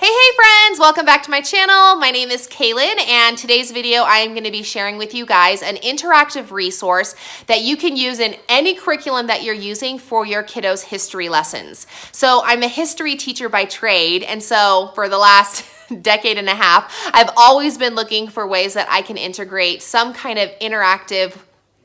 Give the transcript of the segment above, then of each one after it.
Hey friends, welcome back to my channel. My name is Kaylin, and today's video I am going to be sharing with you guys an interactive resource that you can use in any curriculum that you're using for your kiddos' history lessons. So I'm a history teacher by trade, and so for the last decade and a half, I've always been looking for ways that I can integrate some kind of interactive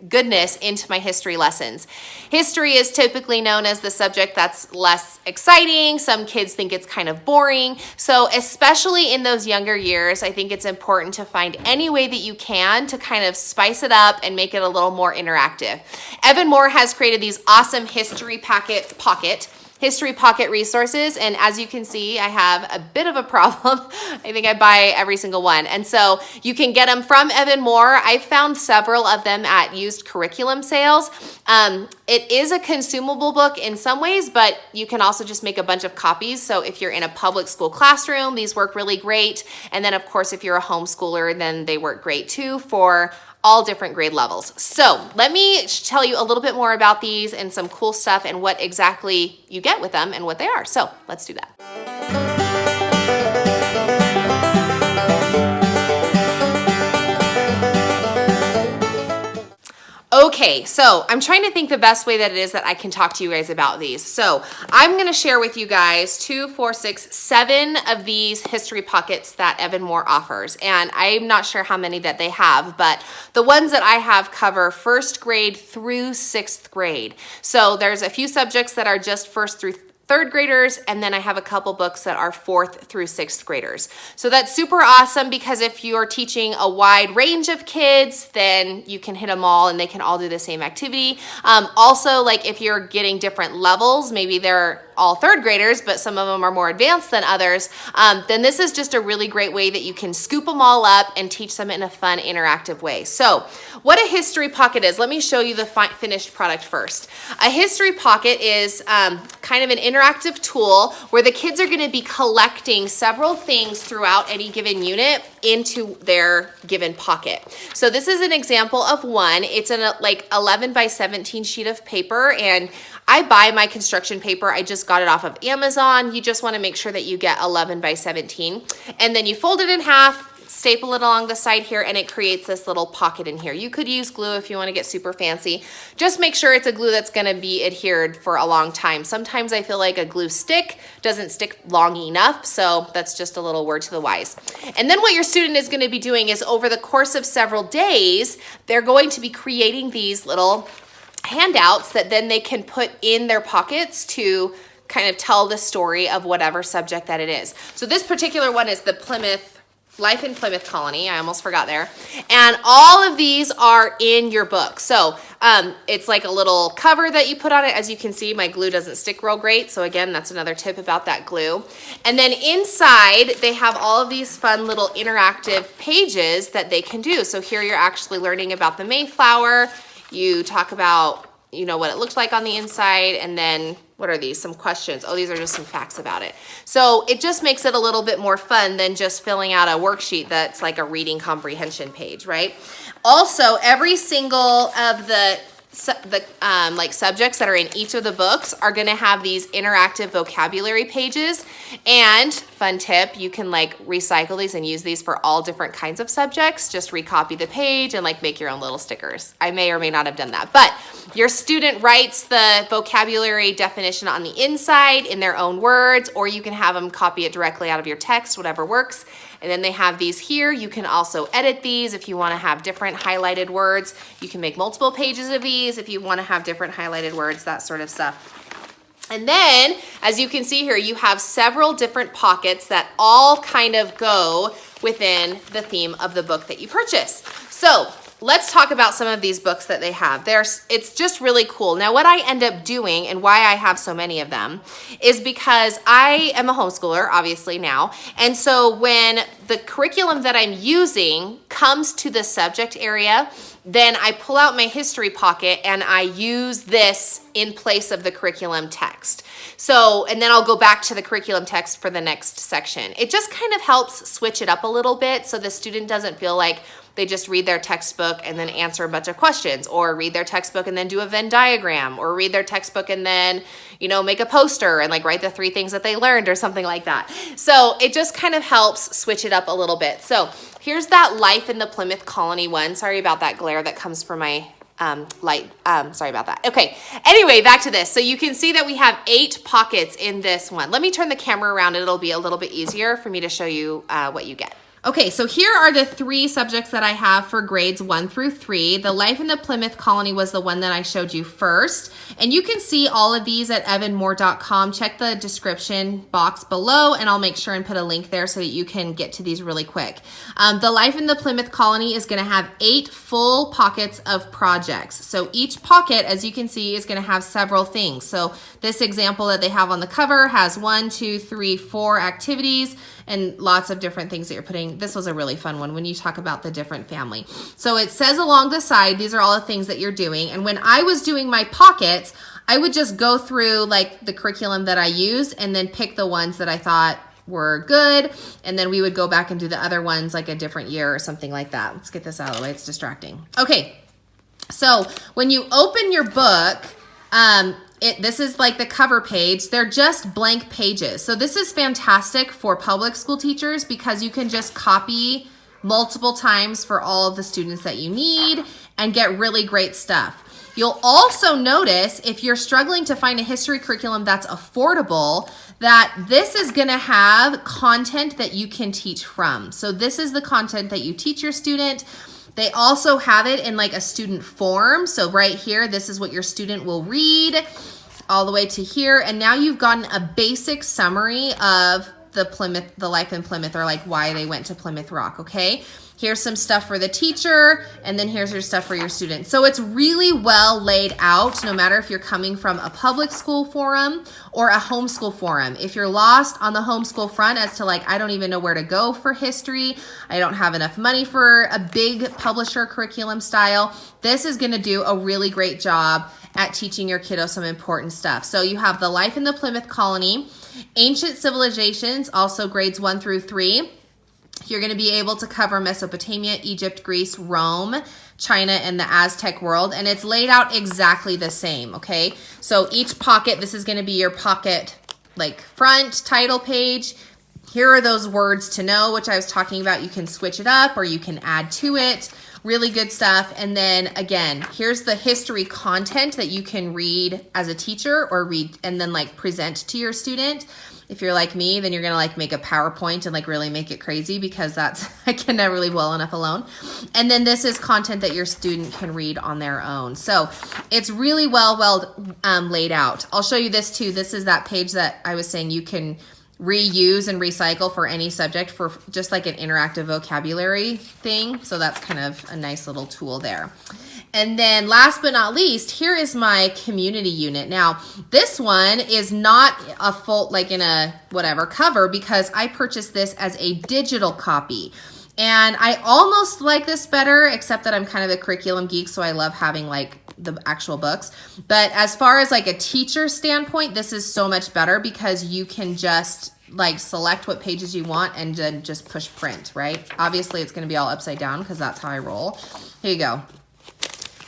goodness into my history lessons. History is typically known as the subject that's less exciting. Some kids think it's kind of boring. So especially in those younger years, I think it's important to find any way that you can to kind of spice it up and make it a little more interactive. Evan Moor has created these awesome history pocket resources, and as you can see, I have a bit of a problem. I think I buy every single one, and so you can get them from Evan Moor. I've found several of them at used curriculum sales. It is a consumable book in some ways, but you can also just make a bunch of copies. So if you're in a public school classroom, these work really great, and then of course if you're a homeschooler, then they work great too for all different grade levels. So let me tell you a little bit more about these and some cool stuff and what exactly you get with them and what they are. So let's do that. Okay, so I'm trying to think the best way that it is that I can talk to you guys about these. So I'm gonna share with you guys 7 of these history pockets that Evan Moor offers. And I'm not sure how many that they have, but the ones that I have cover 1st grade through 6th grade. So there's a few subjects that are just 1st through 3rd graders, and then I have a couple books that are 4th through 6th graders. So that's super awesome because if you're teaching a wide range of kids, then you can hit them all and they can all do the same activity. Also, like if you're getting different levels, maybe they're all 3rd graders, but some of them are more advanced than others, then this is just a really great way that you can scoop them all up and teach them in a fun, interactive way. So what a history pocket is, let me show you the finished product first. A history pocket is kind of an interactive tool where the kids are going to be collecting several things throughout any given unit into their given pocket. So this is an example of one. It's an like 11 by 17 sheet of paper, and I buy my construction paper. I just got it off of Amazon. You just want to make sure that you get 11 by 17, and then you fold it in half, staple it along the side here, and it creates this little pocket in here. You could use glue if you want to get super fancy. Just make sure it's a glue that's going to be adhered for a long time. Sometimes I feel like a glue stick doesn't stick long enough, so that's just a little word to the wise. And then what your student is going to be doing is over the course of several days, they're going to be creating these little handouts that then they can put in their pockets to kind of tell the story of whatever subject that it is. So this particular one is the Life in Plymouth Colony. I almost forgot there. And all of these are in your book. So it's like a little cover that you put on it. As you can see, my glue doesn't stick real great. So again, that's another tip about that glue. And then inside, they have all of these fun little interactive pages that they can do. So here you're actually learning about the Mayflower. You talk about, you know, what it looked like on the inside, and then what are these? Some questions. Oh, these are just some facts about it. So it just makes it a little bit more fun than just filling out a worksheet that's like a reading comprehension page, right? Also, every single of the like subjects that are in each of the books are going to have these interactive vocabulary pages. And fun tip, you can like recycle these and use these for all different kinds of subjects. Just recopy the page and like make your own little stickers. I may or may not have done that, but your student writes the vocabulary definition on the inside in their own words, or you can have them copy it directly out of your text, whatever works. And then they have these here. You can also edit these if you want to have different highlighted words. You can make multiple pages of these if you want to have different highlighted words, that sort of stuff. And then, as you can see here, you have several different pockets that all kind of go within the theme of the book that you purchase. So let's talk about some of these books that they have. It's just really cool. Now, what I end up doing and why I have so many of them is because I am a homeschooler, obviously now. And so when the curriculum that I'm using comes to the subject area, then I pull out my history pocket and I use this in place of the curriculum text. So, and then I'll go back to the curriculum text for the next section. It just kind of helps switch it up a little bit so the student doesn't feel like they just read their textbook and then answer a bunch of questions, or read their textbook and then do a Venn diagram, or read their textbook and then, you know, make a poster and like write the 3 things that they learned or something like that. So it just kind of helps switch it up a little bit. So here's that Life in the Plymouth Colony one. Sorry about that glare that comes from my light. Sorry about that. Okay. Anyway, back to this. So you can see that we have 8 pockets in this one. Let me turn the camera around and it'll be a little bit easier for me to show you what you get. Okay, so here are the 3 subjects that I have for grades 1 through 3. The Life in the Plymouth Colony was the one that I showed you first. And you can see all of these at evanmoor.com. Check the description box below and I'll make sure and put a link there so that you can get to these really quick. The Life in the Plymouth Colony is going to have 8 full pockets of projects. So each pocket, as you can see, is going to have several things. So this example that they have on the cover has 1, 2, 3, 4 activities and lots of different things that you're putting. This was a really fun one when you talk about the different family. So it says along the side, these are all the things that you're doing. And when I was doing my pockets, I would just go through like the curriculum that I used and then pick the ones that I thought were good. And then we would go back and do the other ones like a different year or something like that. Let's get this out of the way. It's distracting. Okay. So when you open your book, this is like the cover page. They're just blank pages. So this is fantastic for public school teachers because you can just copy multiple times for all of the students that you need and get really great stuff. You'll also notice if you're struggling to find a history curriculum that's affordable, that this is going to have content that you can teach from. So this is the content that you teach your student. They also have it in like a student form. So right here, this is what your student will read all the way to here. And now you've gotten a basic summary of the life in Plymouth, or like why they went to Plymouth Rock, okay? Here's some stuff for the teacher, and then here's your stuff for your students. So it's really well laid out, no matter if you're coming from a public school forum or a homeschool forum. If you're lost on the homeschool front as to like, I don't even know where to go for history, I don't have enough money for a big publisher curriculum style, this is gonna do a really great job at teaching your kiddo some important stuff. So you have the Life in the Plymouth Colony, Ancient Civilizations, also grades 1 through 3. You're going to be able to cover Mesopotamia, Egypt, Greece, Rome, China, and the Aztec world, and it's laid out exactly the same, okay? So each pocket, this is going to be your pocket like front title page. Here are those words to know, which I was talking about. You can switch it up or you can add to it. Really good stuff. And then again, here's the history content that you can read as a teacher or read and then like present to your student. If you're like me, then you're gonna like make a PowerPoint and like really make it crazy because I can never read well enough alone. And then this is content that your student can read on their own. So it's really well laid out. I'll show you this too. This is that page that I was saying you can reuse and recycle for any subject for just like an interactive vocabulary thing. So that's kind of a nice little tool there. And then last but not least, here is my community unit. Now, this one is not a full, like in a whatever cover because I purchased this as a digital copy. And I almost like this better, except that I'm kind of a curriculum geek, so I love having like the actual books. But as far as like a teacher standpoint, this is so much better because you can just like select what pages you want and then just push print, right? Obviously, it's going to be all upside down because that's how I roll. Here you go.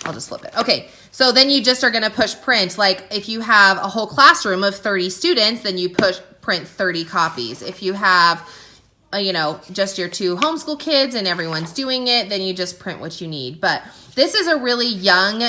I'll just flip it. Okay, so then you just are going to push print. Like if you have a whole classroom of 30 students, then you push print 30 copies. If you have just your 2 homeschool kids and everyone's doing it, then you just print what you need. But this is a really young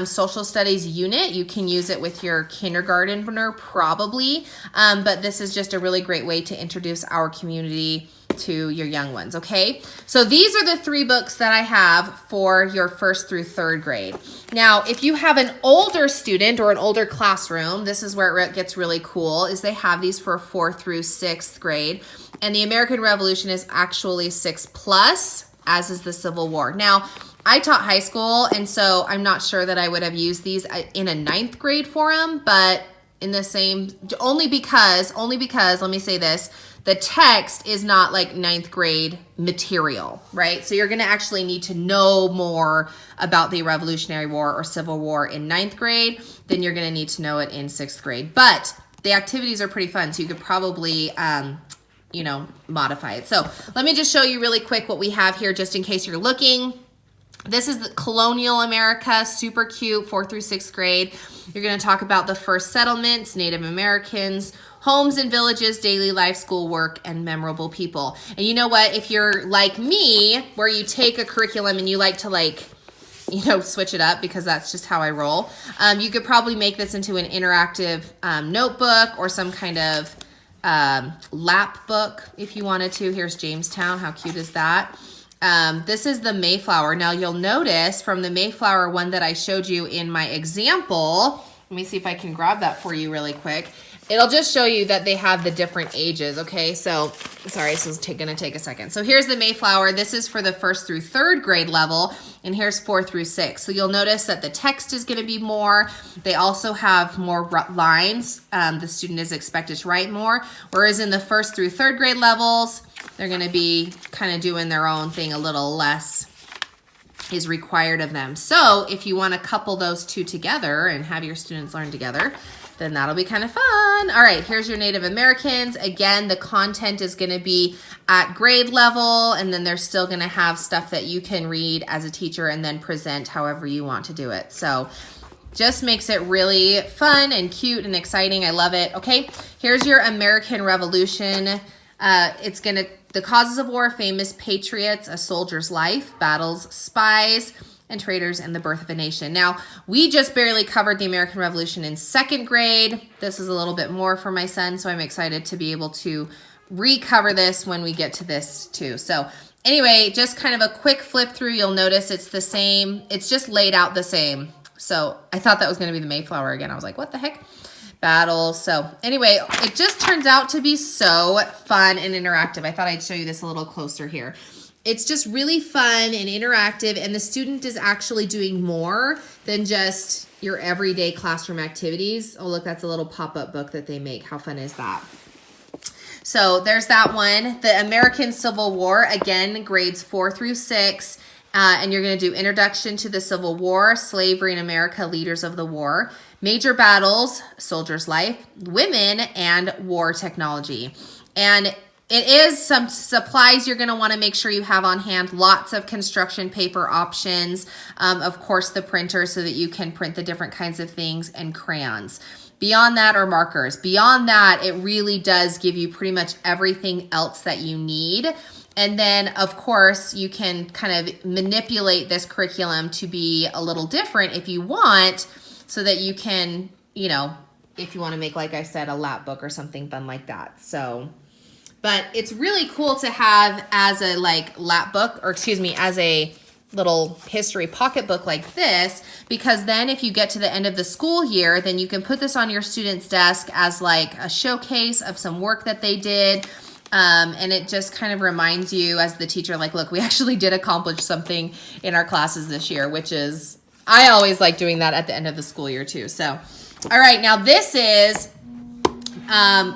social studies unit. You can use it with your kindergartner probably, but this is just a really great way to introduce our community to your young ones, okay? So these are the 3 books that I have for your 1st through 3rd grade. Now, if you have an older student or an older classroom, this is where it gets really cool, is they have these for 4th through 6th grade. And the American Revolution is actually 6+, as is the Civil War. Now, I taught high school, and so I'm not sure that I would have used these in a 9th grade forum, but in the same, only because, let me say this, the text is not like ninth grade material, right? So you're gonna actually need to know more about the Revolutionary War or Civil War in ninth grade than you're gonna need to know it in sixth grade. But the activities are pretty fun, so you could probably, you know, modify it. So let me just show you really quick what we have here just in case you're looking. This is the colonial America, super cute, 4th through 6th grade. You're gonna talk about the first settlements, Native Americans, homes and villages, daily life, school work, and memorable people. And you know what, if you're like me, where you take a curriculum and you like to like, you know, switch it up because that's just how I roll, you could probably make this into an interactive notebook or some kind of lap book if you wanted to. Here's Jamestown, how cute is that? This is the Mayflower. Now you'll notice from the Mayflower one that I showed you in my example, let me see if I can grab that for you really quick. It'll just show you that they have the different ages, okay? So, sorry, this is gonna take a second. So here's the Mayflower. This is for the 1st through 3rd grade level, and here's 4th through 6th. So you'll notice that the text is gonna be more. They also have more lines. The student is expected to write more, whereas in the 1st through 3rd grade levels, they're gonna be kind of doing their own thing, a little less is required of them. So if you wanna couple those two together and have your students learn together, then that'll be kind of fun. All right, here's your Native Americans. Again, the content is gonna be at grade level, and then they're still gonna have stuff that you can read as a teacher and then present however you want to do it. So just makes it really fun and cute and exciting. I love it. Okay, here's your American Revolution. It's gonna, the causes of war, famous patriots, a soldier's life, battles, spies, and traitors, and the birth of a nation. Now, we just barely covered the American Revolution in 2nd grade. This is a little bit more for my son, so I'm excited to be able to recover this when we get to this too. So anyway, just kind of a quick flip through. You'll notice it's the same. It's just laid out the same. So I thought that was going to be the Mayflower again. I was like, what the heck? Battles. So anyway, it just turns out to be so fun and interactive. I thought I'd show you this a little closer here. It's just really fun and interactive, and the student is actually doing more than just your everyday classroom activities. Oh, look, that's a little pop-up book that they make. How fun is that? So there's that one. The American Civil War, again, grades 4 through 6. And you're going to do Introduction to the Civil War, Slavery in America, Leaders of the War, Major Battles, Soldier's Life, Women, and War Technology. And it is some supplies you're going to want to make sure you have on hand. Lots of construction paper options. Of course, the printer so that you can print the different kinds of things, and crayons. Beyond that are markers. Beyond that, it really does give you pretty much everything else that you need. And then, of course, you can kind of manipulate this curriculum to be a little different if you want, so that you can, you know, if you want to make, like I said, a lap book or something fun like that. So, but it's really cool to have as a like lap book, or excuse me, as a little history pocketbook like this, because then if you get to the end of the school year, then you can put this on your student's desk as like a showcase of some work that they did. And it just kind of reminds you as the teacher, like, look, we actually did accomplish something in our classes this year, which is, I always like doing that at the end of the school year too. So, all right, now this is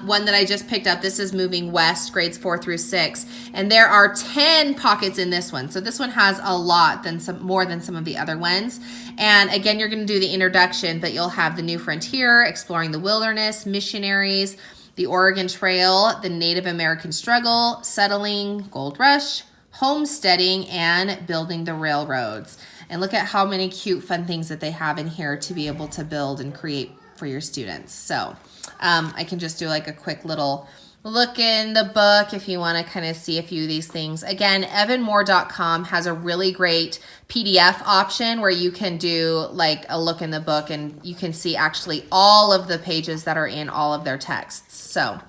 one that I just picked up. This is Moving West, grades 4 through 6. And there are 10 pockets in this one. So this one has a lot more than some of the other ones. And again, you're going to do the introduction, but you'll have the New Frontier, Exploring the Wilderness, Missionaries, the Oregon Trail, the Native American Struggle, Settling, Gold Rush, Homesteading, and Building the Railroads. And look at how many cute, fun things that they have in here to be able to build and create for your students. So I can just do like a quick little look in the book if you want to kind of see a few of these things. Again, evanmoor.com has a really great PDF option where you can do like a look in the book, and you can see actually all of the pages that are in all of their texts. So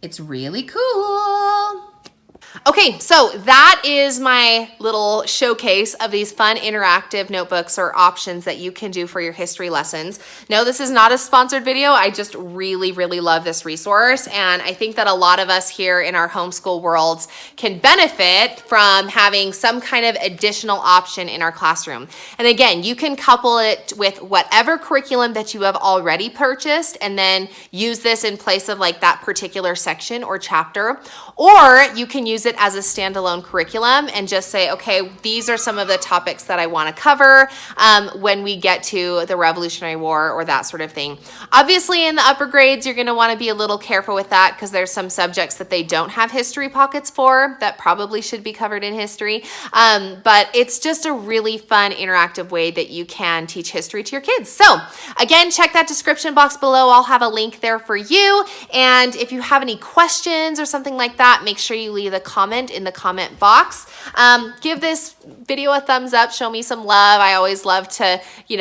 it's really cool. Okay, so that is my little showcase of these fun interactive notebooks or options that you can do for your history lessons. No, this is not a sponsored video. I just really, really love this resource. And I think that a lot of us here in our homeschool worlds can benefit from having some kind of additional option in our classroom. And again, you can couple it with whatever curriculum that you have already purchased and then use this in place of like that particular section or chapter. Or you can use it as a standalone curriculum and just say, okay, these are some of the topics that I want to cover when we get to the Revolutionary War or that sort of thing. Obviously, in the upper grades, you're going to want to be a little careful with that because there's some subjects that they don't have history pockets for that probably should be covered in history. But it's just a really fun, interactive way that you can teach history to your kids. So again, check that description box below. I'll have a link there for you. And if you have any questions or something like that, make sure you leave a comment in the comment box. Give this video a thumbs up. Show me some love. I always love to,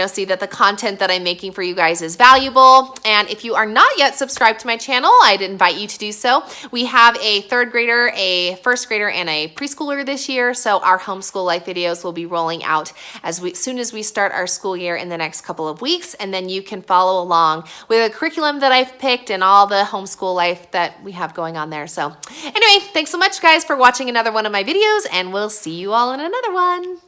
see that the content that I'm making for you guys is valuable. And if you are not yet subscribed to my channel, I'd invite you to do so. We have a third grader, a first grader, and a preschooler this year. So our homeschool life videos will be rolling out as soon as we start our school year in the next couple of weeks. And then you can follow along with a curriculum that I've picked and all the homeschool life that we have going on there. So anyway, thanks so much guys for watching another one of my videos, and we'll see you all in another one.